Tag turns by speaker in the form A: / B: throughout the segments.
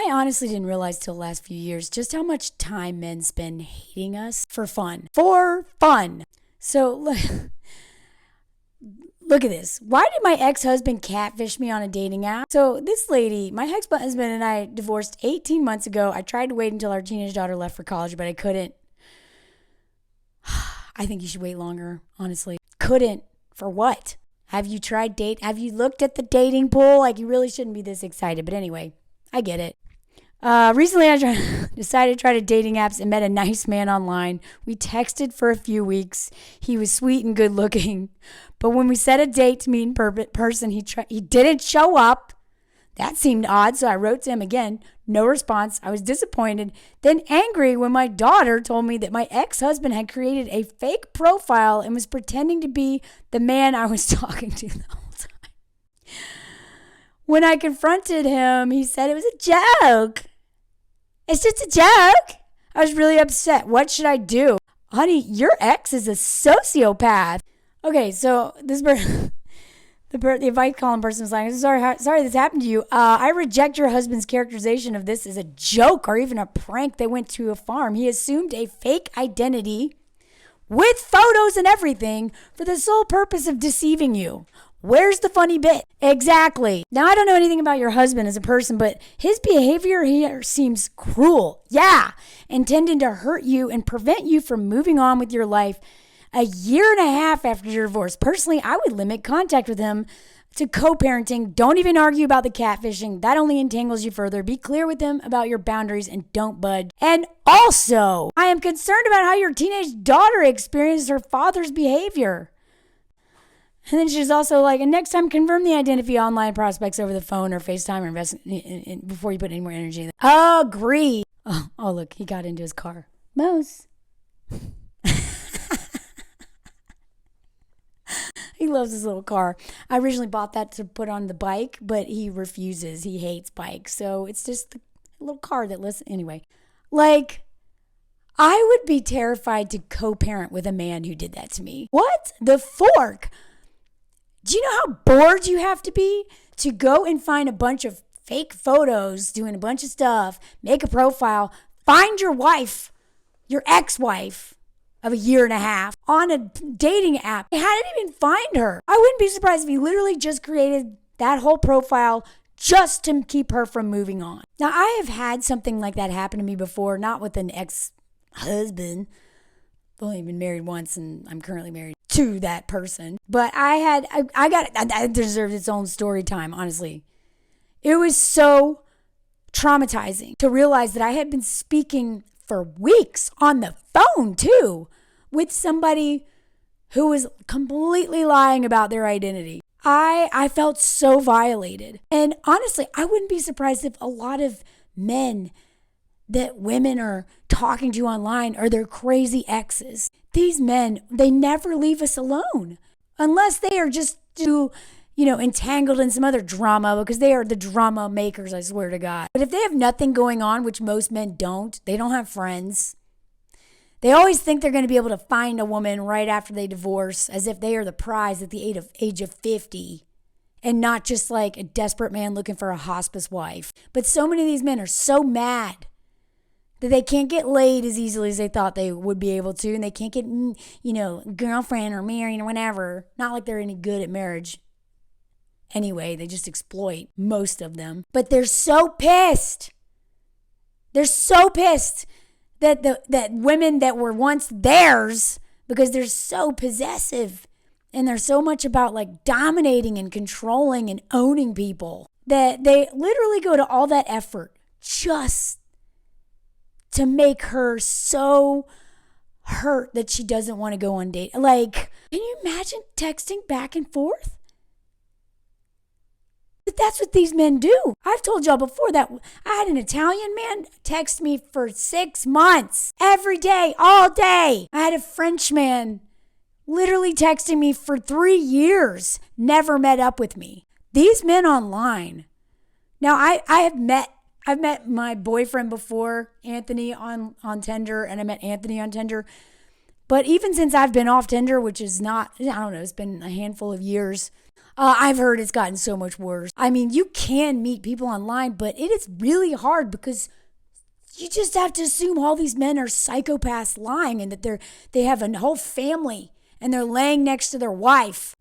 A: I honestly didn't realize till the last few years just how much time men spend hating us for fun. For fun. So look at this. Why did my ex-husband catfish me on a dating app? So this lady, my ex-husband and I divorced 18 months ago. I tried to wait until our teenage daughter left for college, but I couldn't. I think you should wait longer, honestly. Couldn't. For what? Have you looked at the dating pool? Like, you really shouldn't be this excited. But anyway, I get it. Recently, I decided to try to dating apps and met a nice man online. We texted for a few weeks. He was sweet and good looking. But when we set a date to meet in person, he didn't show up. That seemed odd, so I wrote to him again. No response. I was disappointed, then angry when my daughter told me that my ex-husband had created a fake profile and was pretending to be the man I was talking to the whole time. When I confronted him, he said it was a joke. It's just a joke. I was really upset. What should I do? Honey, your ex is a sociopath. Okay, so this the advice column person was like, sorry this happened to you. I reject your husband's characterization of this as a joke or even a prank. They went to a farm. He assumed a fake identity with photos and everything for the sole purpose of deceiving you. Where's the funny bit? Exactly. Now, I don't know anything about your husband as a person, but his behavior here seems cruel. Yeah, intending to hurt you and prevent you from moving on with your life a year and a half after your divorce. Personally, I would limit contact with him to co-parenting. Don't even argue about the catfishing. That only entangles you further. Be clear with him about your boundaries and don't budge. And also, I am concerned about how your teenage daughter experienced her father's behavior. And then she's also like, and next time, confirm the identity of online prospects over the phone or FaceTime or invest before you put any more energy in it. Agree. Oh, look, he got into his car. Mose. He loves his little car. I originally bought that to put on the bike, but he refuses. He hates bikes. So it's just the little car that listens. Anyway, like, I would be terrified to co-parent with a man who did that to me. What the fork? Do you know how bored you have to be to go and find a bunch of fake photos, doing a bunch of stuff, make a profile, find your wife, your ex-wife of a year and a half on a dating app? How did he even find her? I wouldn't be surprised if he literally just created that whole profile just to keep her from moving on. Now, I have had something like that happen to me before, not with an ex-husband. I've only been married once, and I'm currently married to that person. But I deserved its own story time, honestly. It was so traumatizing to realize that I had been speaking for weeks on the phone, too, with somebody who was completely lying about their identity. I felt so violated. And honestly, I wouldn't be surprised if a lot of men that women are talking to online are their crazy exes. These men, they never leave us alone unless they are just too, entangled in some other drama, because they are the drama makers, I swear to God. But if they have nothing going on, which most men don't, they don't have friends. They always think they're going to be able to find a woman right after they divorce, as if they are the prize at the age of 50 and not just like a desperate man looking for a hospice wife. But so many of these men are so mad that they can't get laid as easily as they thought they would be able to, and they can't get, girlfriend or married or whatever. Not like they're any good at marriage. Anyway, they just exploit most of them. But they're so pissed. They're so pissed that women that were once theirs, because they're so possessive and they're so much about like dominating and controlling and owning people, that they literally go to all that effort just to make her so hurt that she doesn't want to go on date. Like, can you imagine texting back and forth? But that's what these men do. I've told y'all before that I had an Italian man text me for 6 months, every day, all day. I had a French man literally texting me for 3 years, never met up with me. These men online. Now, I've met my boyfriend before, Anthony, on Tinder, and I met Anthony on Tinder. But even since I've been off Tinder, which is not, I don't know, it's been a handful of years, I've heard it's gotten so much worse. I mean, you can meet people online, but it is really hard because you just have to assume all these men are psychopaths lying and that they have a whole family and they're laying next to their wife,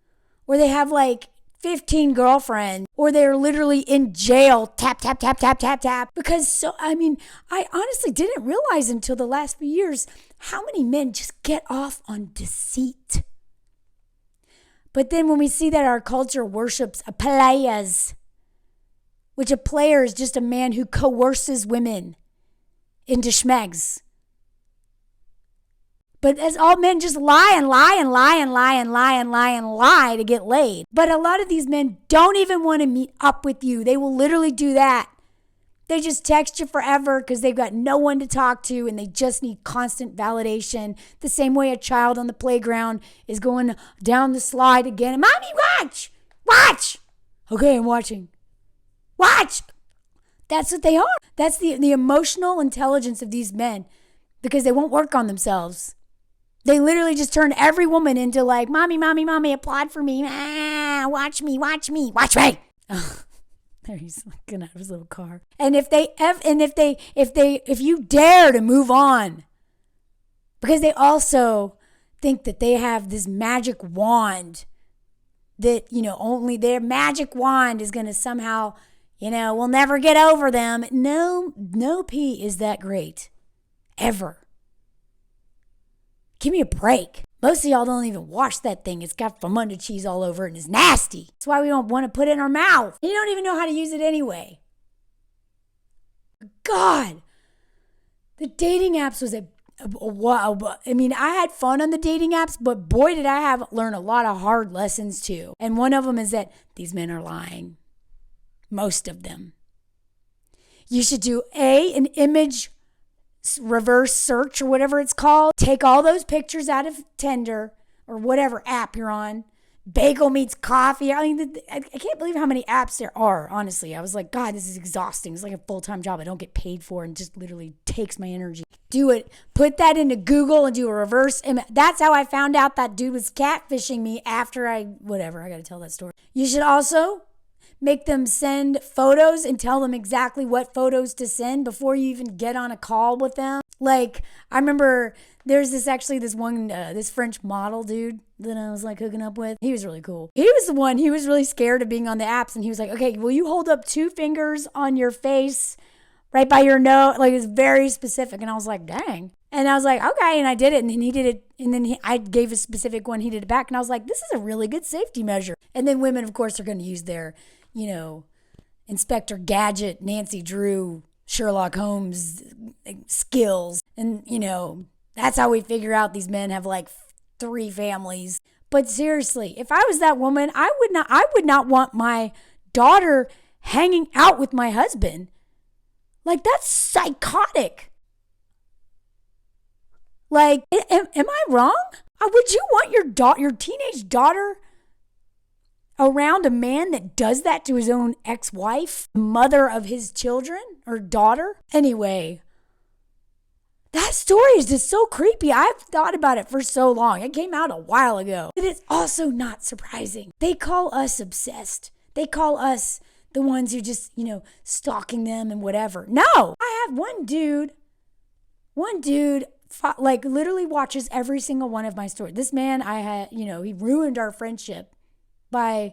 A: or they have like 15 girlfriends, or they're literally in jail, tap, tap, tap, tap, tap, tap. Because I honestly didn't realize until the last few years how many men just get off on deceit. But then when we see that our culture worships a playas, which a player is just a man who coerces women into schmegs. But as all men just lie and lie and lie and lie and lie and lie and lie to get laid. But a lot of these men don't even want to meet up with you. They will literally do that. They just text you forever because they've got no one to talk to and they just need constant validation. The same way a child on the playground is going down the slide again. Mommy, watch! Watch! Okay, I'm watching. Watch! That's what they are. That's the emotional intelligence of these men because they won't work on themselves. They literally just turn every woman into like, mommy, mommy, mommy, applaud for me. Ah, watch me, watch me, watch me. Oh, there he's looking out of his little car. And if you dare to move on, because they also think that they have this magic wand that, only their magic wand is going to somehow, we'll never get over them. No pee is that great. Ever. Give me a break. Most of y'all don't even wash that thing. It's got Famunda cheese all over it and it's nasty. That's why we don't want to put it in our mouth. You don't even know how to use it anyway. God. The dating apps was I had fun on the dating apps, but boy, did I learn a lot of hard lessons too. And one of them is that these men are lying. Most of them. You should do an image reverse search or whatever it's called. Take all those pictures out of Tinder or whatever app you're on. Bagel meets coffee. I mean, I can't believe how many apps there are, honestly. I was like, God, this is exhausting. It's like a full-time job I don't get paid for and just literally takes my energy. Do it. Put that into Google and do a reverse image. That's how I found out that dude was catfishing me after I got to tell that story. You should also make them send photos and tell them exactly what photos to send before you even get on a call with them. Like, I remember there's this French model dude that I was like hooking up with. He was really cool. He was really scared of being on the apps. And he was like, okay, will you hold up 2 fingers on your face right by your nose? Like, it's very specific. And I was like, dang. And I was like, okay. And I did it. And then he did it. And then I gave a specific one. He did it back. And I was like, this is a really good safety measure. And then women, of course, are going to use their Inspector Gadget, Nancy Drew, Sherlock Holmes skills. And, that's how we figure out these men have like 3 families. But seriously, if I was that woman, I would not want my daughter hanging out with my husband. Like, that's psychotic. Like, am I wrong? Would you want your teenage daughter around a man that does that to his own ex-wife, mother of his children or daughter? Anyway, that story is just so creepy. I've thought about it for so long. It came out a while ago. It is also not surprising. They call us obsessed. They call us the ones who just, stalking them and whatever. No, I have one dude like literally watches every single one of my stories. This man, he ruined our friendship by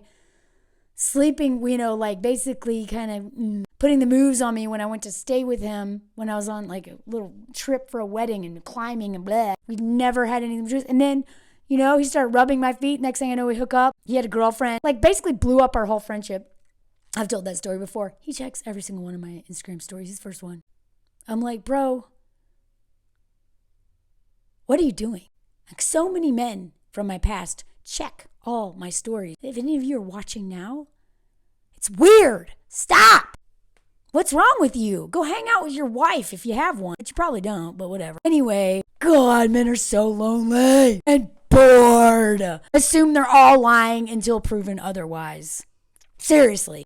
A: sleeping, like basically kind of putting the moves on me when I went to stay with him when I was on like a little trip for a wedding and climbing and blah. We never had any of them. And then, he started rubbing my feet. Next thing I know, we hook up. He had a girlfriend, like basically blew up our whole friendship. I've told that story before. He checks every single one of my Instagram stories. His first one. I'm like, bro, what are you doing? Like, so many men from my past check all my stories. If any of you are watching now, it's weird. Stop. What's wrong with you? Go hang out with your wife if you have one. But you probably don't, but whatever. Anyway, God, men are so lonely and bored. Assume they're all lying until proven otherwise. Seriously.